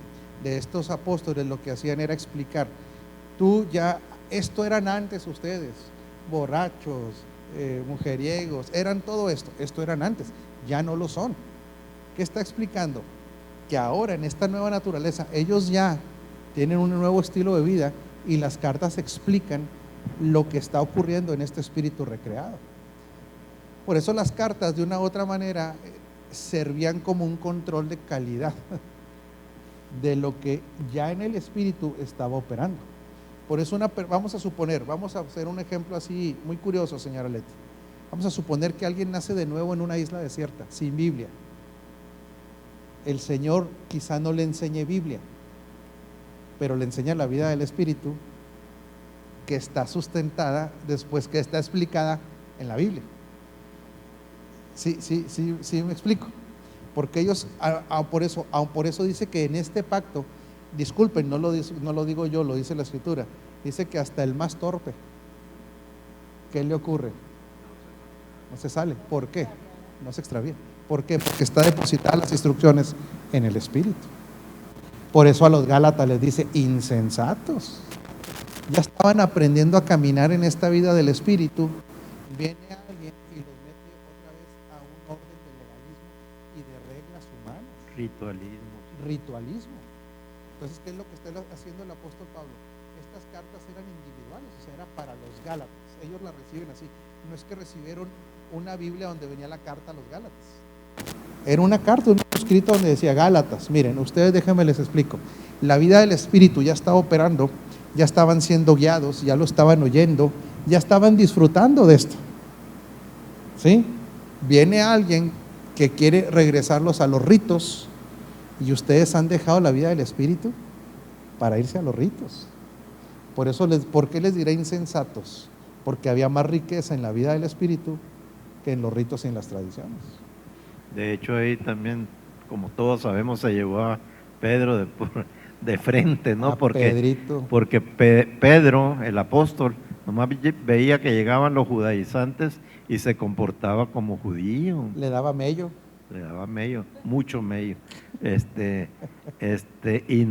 estos apóstoles lo que hacían era explicar, esto eran antes ustedes, borrachos, mujeriegos, eran todo esto eran antes, ya no lo son. ¿Qué está explicando? Que ahora en esta nueva naturaleza ellos ya tienen un nuevo estilo de vida y las cartas explican lo que está ocurriendo en este espíritu recreado. Por eso las cartas de una u otra manera servían como un control de calidad de lo que ya en el espíritu estaba operando. Por eso vamos a hacer un ejemplo así muy curioso, señora Leti. Vamos a suponer que alguien nace de nuevo en una isla desierta, sin Biblia. El Señor quizá no le enseñe Biblia, pero le enseña la vida del Espíritu, que está sustentada después, que está explicada en la Biblia. Sí, me explico. Porque ellos, por eso dice que en este pacto, disculpen, no lo digo yo, lo dice la Escritura, dice que hasta el más torpe, ¿qué le ocurre? No se sale. ¿Por qué? No se extravía. ¿Por qué? Porque está depositada las instrucciones en el Espíritu. Por eso a los Gálatas les dice insensatos. Ya estaban aprendiendo a caminar en esta vida del Espíritu. Viene alguien y los mete otra vez a un orden de legalismo y de reglas humanas. Ritualismo. Entonces, ¿qué es lo que está haciendo el apóstol Pablo? Estas cartas eran individuales, o sea, era para los Gálatas. Ellos la reciben así. No es que recibieron una Biblia donde venía la carta a los Gálatas. Era una carta, un escrito donde decía: Gálatas, miren, ustedes déjenme les explico. La vida del Espíritu ya estaba operando, ya estaban siendo guiados, ya lo estaban oyendo, ya estaban disfrutando de esto. ¿Sí? Viene alguien que quiere regresarlos a los ritos y ustedes han dejado la vida del Espíritu para irse a los ritos. ¿Por qué les diré insensatos? Porque había más riqueza en la vida del Espíritu que en los ritos y en las tradiciones. De hecho, ahí también, como todos sabemos, se llevó a Pedro de frente, ¿no? Porque Pedro, el apóstol, nomás veía que llegaban los judaizantes y se comportaba como judío. Le daba mello, mucho mello. Y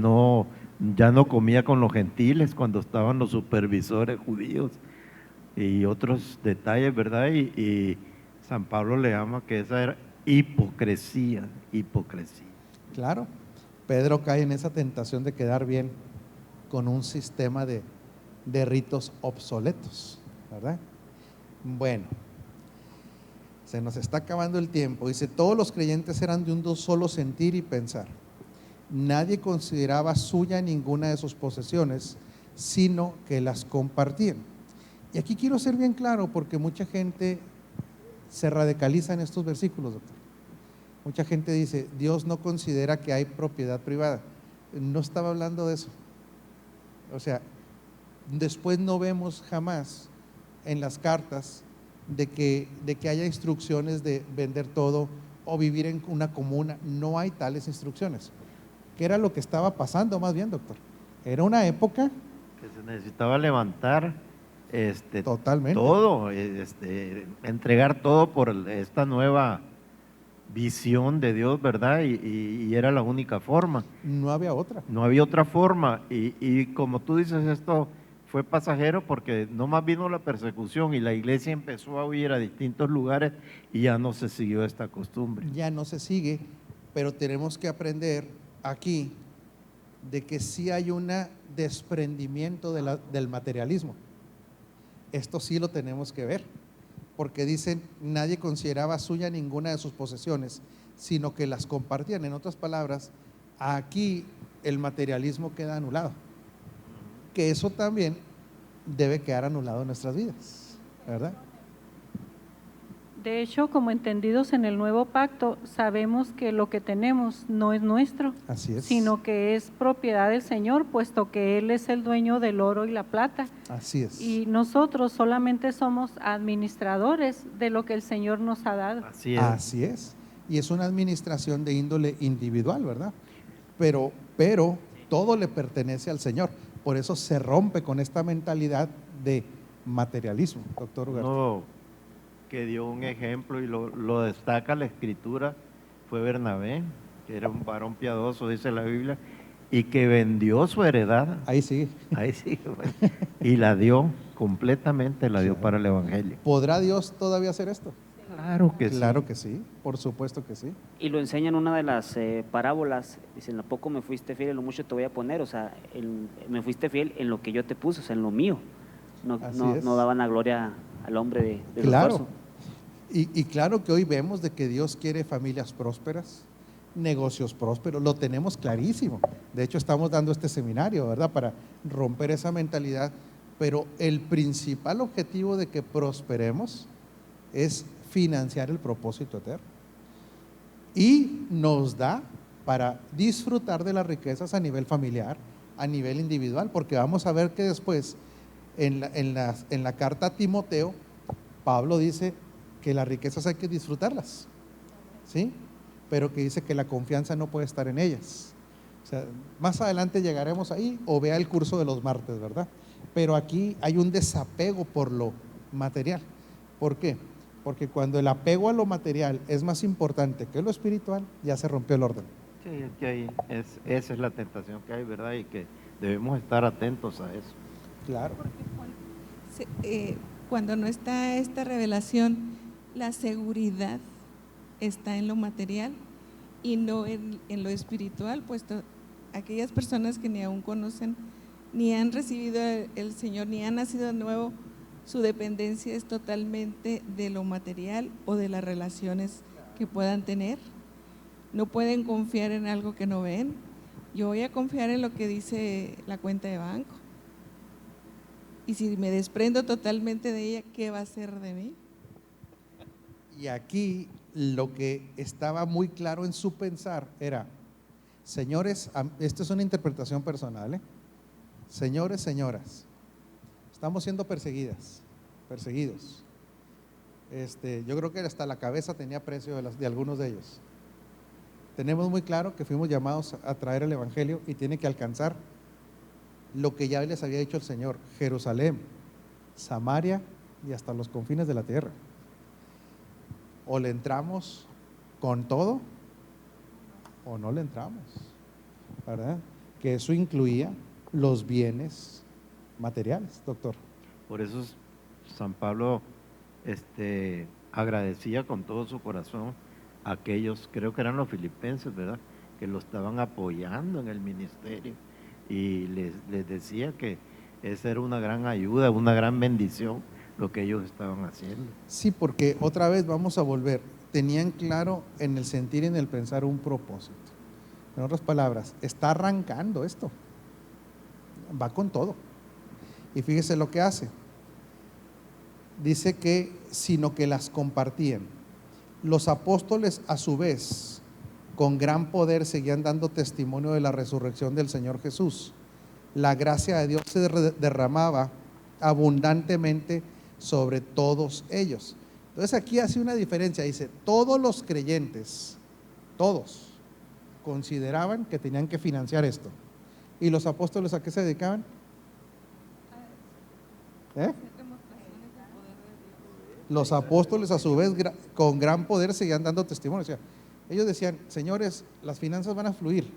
ya no comía con los gentiles cuando estaban los supervisores judíos y otros detalles, ¿verdad? Y San Pablo le llama que esa era hipocresía. Claro, Pedro cae en esa tentación de quedar bien con un sistema de ritos obsoletos, ¿verdad? Bueno, se nos está acabando el tiempo. Dice: todos los creyentes eran de un solo sentir y pensar. Nadie consideraba suya ninguna de sus posesiones, sino que las compartían. Y aquí quiero ser bien claro, porque mucha gente se radicaliza en estos versículos, doctor. Mucha gente dice: Dios no considera que hay propiedad privada. No estaba hablando de eso. O sea, después no vemos jamás en las cartas de que haya instrucciones de vender todo o vivir en una comuna. No hay tales instrucciones. ¿Qué era lo que estaba pasando más bien, doctor? Era una época que se necesitaba levantar totalmente todo, entregar todo por esta nueva visión de Dios, ¿verdad? Y era la única forma. No había otra. No había otra forma. Y como tú dices, esto fue pasajero porque nomás vino la persecución y la iglesia empezó a huir a distintos lugares y ya no se siguió esta costumbre. Ya no se sigue, pero tenemos que aprender aquí de que sí hay un desprendimiento del materialismo. Esto sí lo tenemos que ver, porque dicen, nadie consideraba suya ninguna de sus posesiones, sino que las compartían. En otras palabras, aquí el materialismo queda anulado, que eso también debe quedar anulado en nuestras vidas, ¿verdad? De hecho, como entendidos en el nuevo pacto, sabemos que lo que tenemos no es nuestro, Así es. sino que es propiedad del Señor, puesto que Él es el dueño del oro y la plata. Así es. Y nosotros solamente somos administradores de lo que el Señor nos ha dado. Así es. Así es. Y es una administración de índole individual, ¿verdad? Pero todo le pertenece al Señor. Por eso se rompe con esta mentalidad de materialismo, doctor Ugarte. Uno que dio un ejemplo y lo destaca la Escritura fue Bernabé, que era un varón piadoso, dice la Biblia, y que vendió su heredad. Ahí sí. Ahí sí, pues, y la dio completamente, la dio para el Evangelio. ¿Podrá Dios todavía hacer esto? Claro que Claro sí. que sí, por supuesto que sí. Y lo enseña en una de las parábolas, dice, en lo poco me fuiste fiel, en lo mucho te voy a poner, o sea, me fuiste fiel en lo que yo te puse, o sea, en lo mío. Así es. No daban la gloria al hombre de Claro. esfuerzo. Y claro que hoy vemos de que Dios quiere familias prósperas, negocios prósperos, lo tenemos clarísimo. De hecho, estamos dando este seminario, ¿verdad? Para romper esa mentalidad. Pero el principal objetivo de que prosperemos es financiar el propósito eterno. Y nos da para disfrutar de las riquezas a nivel familiar, a nivel individual, porque vamos a ver que después, en la carta a Timoteo, Pablo dice que las riquezas hay que disfrutarlas, ¿sí? Pero que dice que la confianza no puede estar en ellas. O sea, más adelante llegaremos ahí, o vea el curso de los martes, ¿verdad? Pero aquí hay un desapego por lo material. ¿Por qué? Porque cuando el apego a lo material es más importante que lo espiritual, ya se rompió el orden. Sí, es que ahí esa es la tentación que hay, ¿verdad? Y que debemos estar atentos a eso. Claro. Cuando no está esta revelación, la seguridad está en lo material y no en lo espiritual, puesto aquellas personas que ni aún conocen, ni han recibido el Señor, ni han nacido de nuevo, su dependencia es totalmente de lo material o de las relaciones que puedan tener. No pueden confiar en algo que no ven. Yo voy a confiar en lo que dice la cuenta de banco. Y si me desprendo totalmente de ella, ¿qué va a ser de mí? Y aquí lo que estaba muy claro en su pensar era, señores, esto es una interpretación personal, señores, señoras, estamos siendo perseguidos. Yo creo que hasta la cabeza tenía precio de algunos de ellos. Tenemos muy claro que fuimos llamados a traer el Evangelio y tiene que alcanzar lo que ya les había dicho el Señor: Jerusalén, Samaria y hasta los confines de la tierra. O le entramos con todo o no le entramos, ¿verdad? Que eso incluía los bienes materiales, doctor. Por eso San Pablo agradecía con todo su corazón a aquellos, creo que eran los filipenses, ¿verdad?, que lo estaban apoyando en el ministerio, y les decía que esa era una gran ayuda, una gran bendición lo que ellos estaban haciendo. Sí, porque otra vez vamos a volver, tenían claro en el sentir y en el pensar un propósito. En otras palabras, está arrancando esto, va con todo. Y fíjese lo que hace. Dice que, sino que las compartían. Los apóstoles, a su vez, con gran poder seguían dando testimonio de la resurrección del Señor Jesús. La gracia de Dios se derramaba abundantemente sobre todos ellos. Entonces aquí hace una diferencia, dice, todos los creyentes, todos, consideraban que tenían que financiar esto. ¿Y los apóstoles a qué se dedicaban? Los apóstoles, a su vez, con gran poder seguían dando testimonio. O sea, ellos decían, señores, las finanzas van a fluir,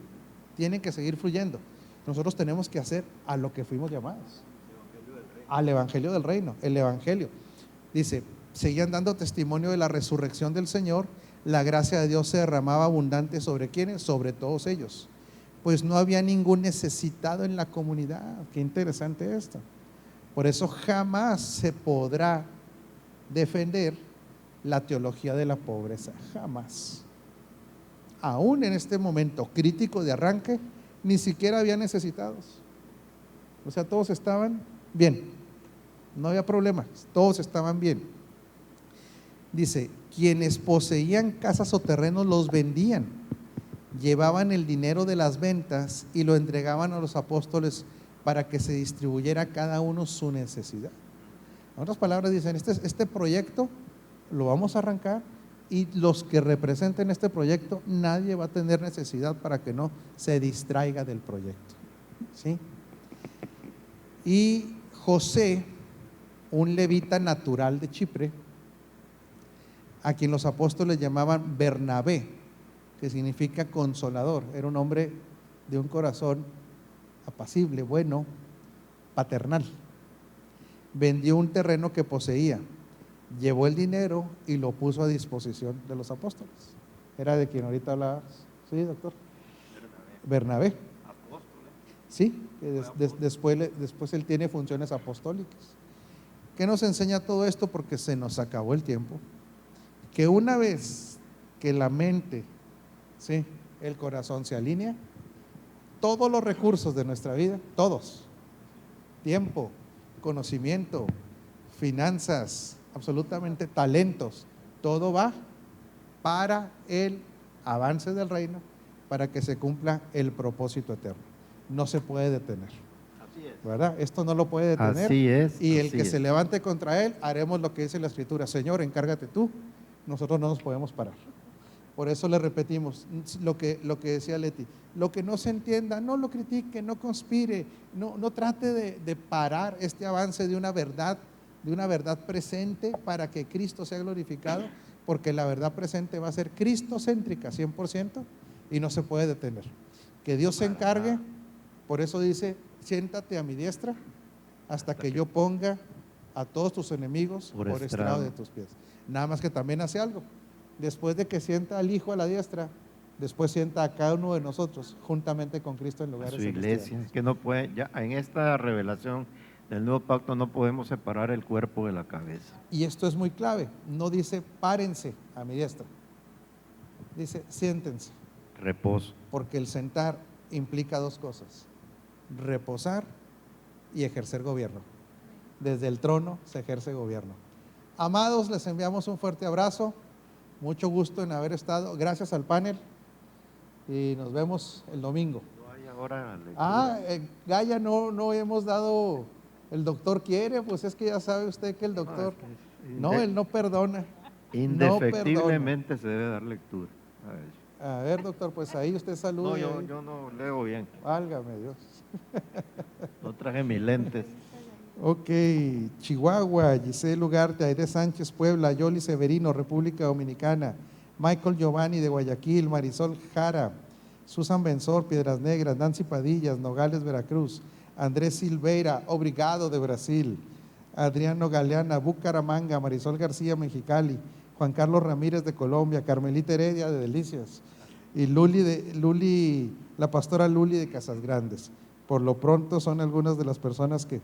tienen que seguir fluyendo. Nosotros tenemos que hacer a lo que fuimos llamados, al Evangelio del Reino, el Evangelio. Dice, seguían dando testimonio de la resurrección del Señor, la gracia de Dios se derramaba abundante sobre ¿quiénes? Sobre todos ellos. pues no había ningún necesitado en la comunidad. Qué interesante esto. Por eso jamás se podrá defender la teología de la pobreza, jamás. Aún en este momento crítico de arranque, ni siquiera había necesitados. O sea, todos estaban bien, no había problemas, todos estaban bien. Dice, quienes poseían casas o terrenos los vendían, llevaban el dinero de las ventas y lo entregaban a los apóstoles para que se distribuyera a cada uno su necesidad. En otras palabras dicen, este proyecto lo vamos a arrancar y los que representen este proyecto, nadie va a tener necesidad para que no se distraiga del proyecto, ¿sí? Y José, un levita natural de Chipre, a quien los apóstoles llamaban Bernabé, que significa consolador, era un hombre de un corazón apacible, bueno, paternal. Vendió un terreno que poseía, llevó el dinero y lo puso a disposición de los apóstoles. Era de quien ahorita hablabas, ¿sí, doctor? Bernabé. Sí, que después él tiene funciones apostólicas. ¿Qué nos enseña todo esto? Porque se nos acabó el tiempo. Que una vez que la mente, ¿sí?, el corazón se alinea, todos los recursos de nuestra vida, todos, tiempo, conocimiento, finanzas, absolutamente talentos, todo va para el avance del reino, para que se cumpla el propósito eterno. No se puede detener. Así es. ¿Verdad? Esto no lo puede detener. Así es. Y el así que es. se levante contra él, haremos lo que dice la Escritura. Señor, encárgate tú, nosotros no nos podemos parar. Por eso le repetimos lo que decía Leti, lo que no se entienda, no lo critique, no conspire, no trate de parar este avance de una verdad presente para que Cristo sea glorificado, porque la verdad presente va a ser cristocéntrica 100% y no se puede detener. Que Dios se encargue, por eso dice, siéntate a mi diestra hasta que yo ponga a todos tus enemigos por estrado de tus pies. Nada más que también hace algo. Después de que sienta al Hijo a la diestra, después sienta a cada uno de nosotros juntamente con Cristo en lugares su iglesia, celestiales. que no puede, ya en esta revelación del nuevo pacto no podemos separar el cuerpo de la cabeza. Y esto es muy clave, no dice párense a mi diestra, dice siéntense, Reposo. porque el sentar implica dos cosas, reposar y ejercer gobierno. Desde el trono se ejerce gobierno. Amados, les enviamos un fuerte abrazo, mucho gusto en haber estado, gracias al panel y nos vemos el domingo. No hay ahora lectura. Gaya, no hemos dado, el doctor quiere, pues es que ya sabe usted que el doctor, él no perdona. Indefectiblemente se debe dar lectura. A ver, doctor, pues ahí usted saluda. No, yo no leo bien. Válgame Dios. No traje mis lentes. Ok, Chihuahua, Giselle Ugarte, Aide Sánchez, Puebla, Yoli Severino, República Dominicana, Michael Giovanni de Guayaquil, Marisol Jara, Susan Benzor, Piedras Negras, Nancy Padillas, Nogales, Veracruz, Andrés Silveira, Obrigado de Brasil, Adriano Galeana, Bucaramanga, Marisol García, Mexicali, Juan Carlos Ramírez de Colombia, Carmelita Heredia de Delicias y la pastora Luli de Casas Grandes. Por lo pronto son algunas de las personas que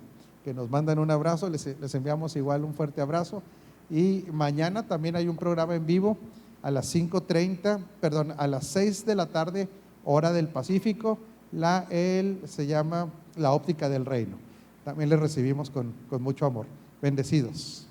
nos mandan un abrazo, les enviamos igual un fuerte abrazo y mañana también hay un programa en vivo a las 6 de la tarde, hora del Pacífico, se llama La Óptica del Reino. También les recibimos con mucho amor. Bendecidos.